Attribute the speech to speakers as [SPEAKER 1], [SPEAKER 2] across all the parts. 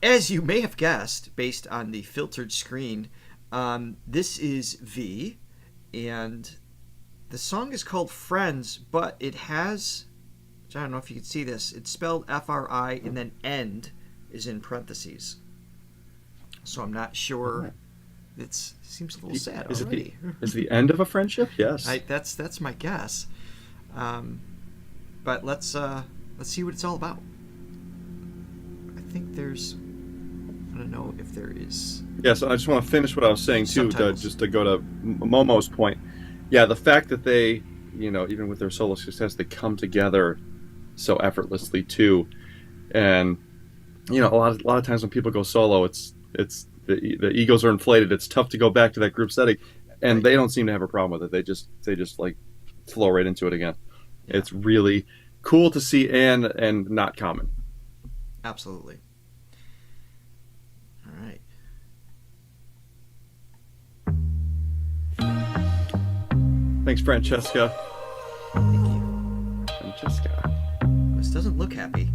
[SPEAKER 1] As you may have guessed, based on the filtered screen, this is V, and the song is called Friends, but it has, I don't know if you can see this, it's spelled FRI, and then end is in parentheses. So I'm not sure. It seems a little sad already.
[SPEAKER 2] Is the end of a friendship? Yes.
[SPEAKER 1] That's my guess. But let's see what it's all about. I think there's, I don't know if there is.
[SPEAKER 2] Yeah, so I just want to finish what I was saying too, just to go to Momo's point. Yeah, the fact that they, even with their solo success, they come together so effortlessly too, and a lot of times when people go solo, it's the egos are inflated. It's tough to go back to that group setting, and they don't seem to have a problem with it. They just like flow right into it again. Yeah. It's really cool to see and not common.
[SPEAKER 1] Absolutely. All right.
[SPEAKER 2] Thanks, Francesca.
[SPEAKER 1] Thank you.
[SPEAKER 2] Francesca.
[SPEAKER 1] This doesn't look happy.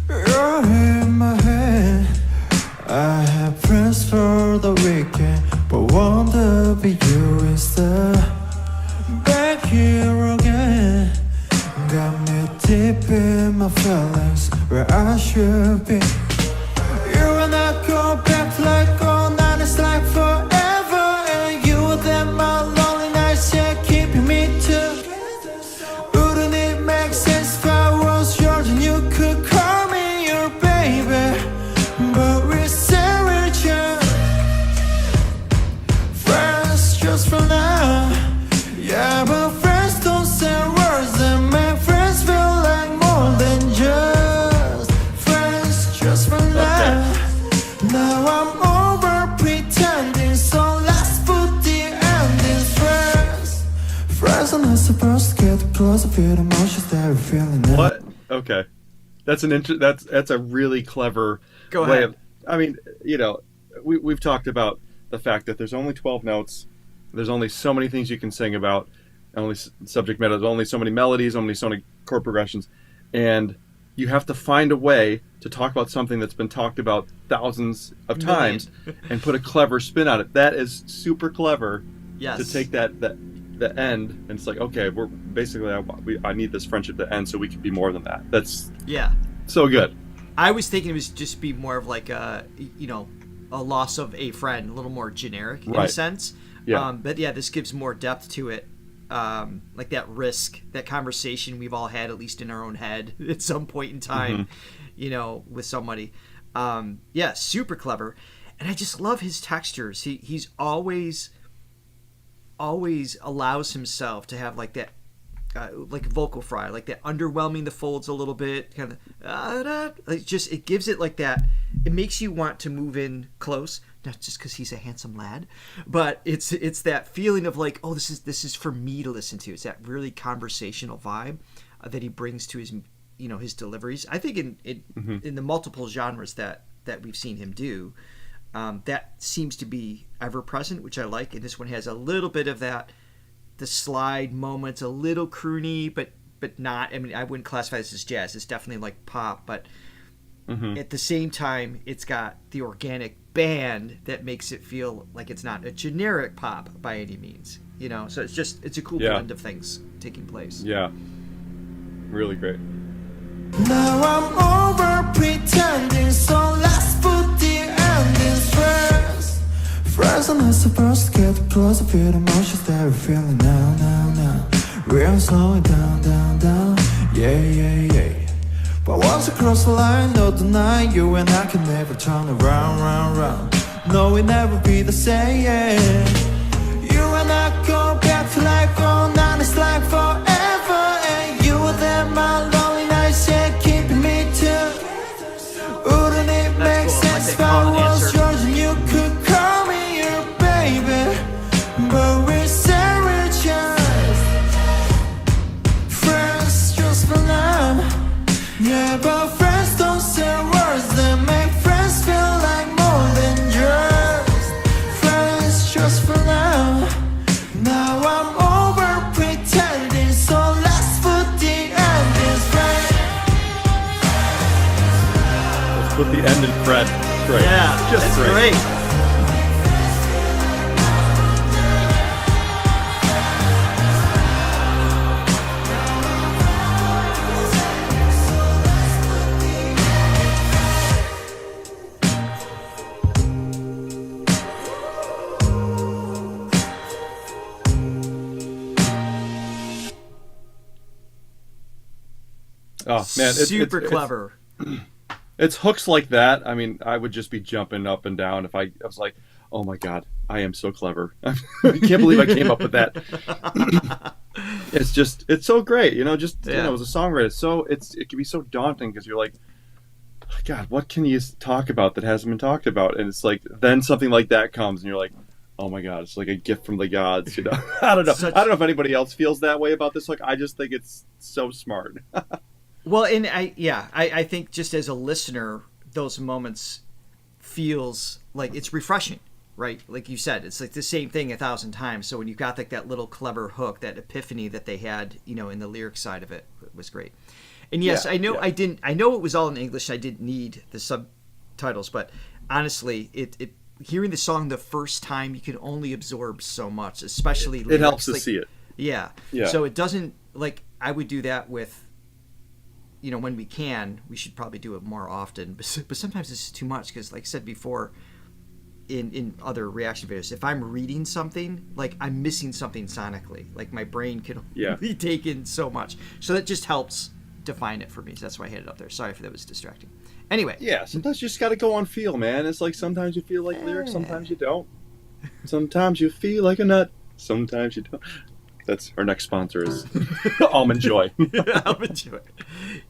[SPEAKER 3] You're in my head. I have plans for the weekend, but want to be you instead. Back here again, got me deep in my feelings, where I should be. You and I go back like all night, it's like forever. And you were there, my lonely nights, yeah, keeping me together. Wouldn't it make sense if I was yours and you could call me your baby? But we say we're just friends just for now. Yeah, but friends don't say words that make friends feel like more than just friends just for now. Now I'm over pretending, so let's put the endings friends. Friends are not supposed to get close to feel emotions that we're feeling now.
[SPEAKER 2] What? Okay. That's that's a really clever way of, I mean, we've talked about the fact that there's only 12 notes. There's only so many things you can sing about, only subject matter, there's only so many melodies, only so many chord progressions, and you have to find a way to talk about something that's been talked about thousands of times and put a clever spin on it. That is super clever.
[SPEAKER 1] Yes.
[SPEAKER 2] To take the end, and it's like, okay, we're basically, I need this friendship to end so we can be more than that. That's so good.
[SPEAKER 1] I was thinking it was just be more of like a loss of a friend, a little more generic in a sense. Yeah. But yeah, this gives more depth to it. Like that risk, that conversation we've all had, at least in our own head at some point in time, with somebody. Yeah, super clever. And I just love his textures. He's always allows himself to have like that, like vocal fry, like that underwhelming the folds a little bit, kind of, it gives it like that. It makes you want to move in close, not just because he's a handsome lad, but it's that feeling of like, oh, this is for me to listen to. It's that really conversational vibe that he brings to his his deliveries. I think in the multiple genres that we've seen him do, that seems to be ever present, which I like. And this one has a little bit of that, the slide moments, a little croony, but not. I mean, I wouldn't classify this as jazz. It's definitely like pop, but at the same time, it's got the organic band that makes it feel like it's not a generic pop by any means. So it's a cool blend of things taking place.
[SPEAKER 2] Yeah, really great.
[SPEAKER 3] Now I'm over pretending, so let's put the endings first. Friends are not supposed to get close to feel the emotions that we're feeling now. We're slowing down, yeah. But once I cross the line, don't deny you and I can never turn around. No, we'll never be the same. You and I go back to like all night, it's like forever. And you were there, my lonely nights, yeah, keeping me together. Wouldn't it make sense if I was yours and you could call me your baby? But we say we're just friends just for now. Yeah, but friends don't say words that make friends feel like more than just friends just for now. Now I'm over pretending, so let's put the endings right.
[SPEAKER 2] Let's with the end and fret. Great.
[SPEAKER 1] Yeah,
[SPEAKER 2] just
[SPEAKER 1] that's
[SPEAKER 2] great.
[SPEAKER 1] great.
[SPEAKER 2] Oh man,
[SPEAKER 1] Super clever.
[SPEAKER 2] It's hooks like that. I mean, I would just be jumping up and down if I was like, "Oh my god, I am so clever! I can't believe I came up with that." It's so great, you know. As a songwriter, it can be so daunting because you're like, God, what can you talk about that hasn't been talked about? And it's like then something like that comes, and you're like, oh my god, it's like a gift from the gods, you know. I don't know. I don't know if anybody else feels that way about this. Like, I just think it's so smart.
[SPEAKER 1] Well, and I think just as a listener, those moments feels like it's refreshing, right? Like you said, it's like the same thing 1,000 times. So when you got like that little clever hook, that epiphany that they had, you know, in the lyric side of it was great. And yes, I know I know it was all in English. I didn't need the subtitles, but honestly, it hearing the song the first time, you can only absorb so much, especially lyrics.
[SPEAKER 2] It helps to see it.
[SPEAKER 1] Yeah. So it doesn't, like, I would do that with, you know, when we should probably do it more often, but sometimes it's too much because, like I said before, in other reaction videos, if I'm reading something, like, I'm missing something sonically, like my brain can only take in so much, so that just helps define it for me. So that's why I had it up there. Sorry if that was distracting. Anyway,
[SPEAKER 2] sometimes you just got to go on feel, man. It's like sometimes you feel like lyrics, sometimes you don't. Sometimes you feel like a nut, sometimes you don't. That's our next sponsor is Almond Joy.
[SPEAKER 1] Almond Joy.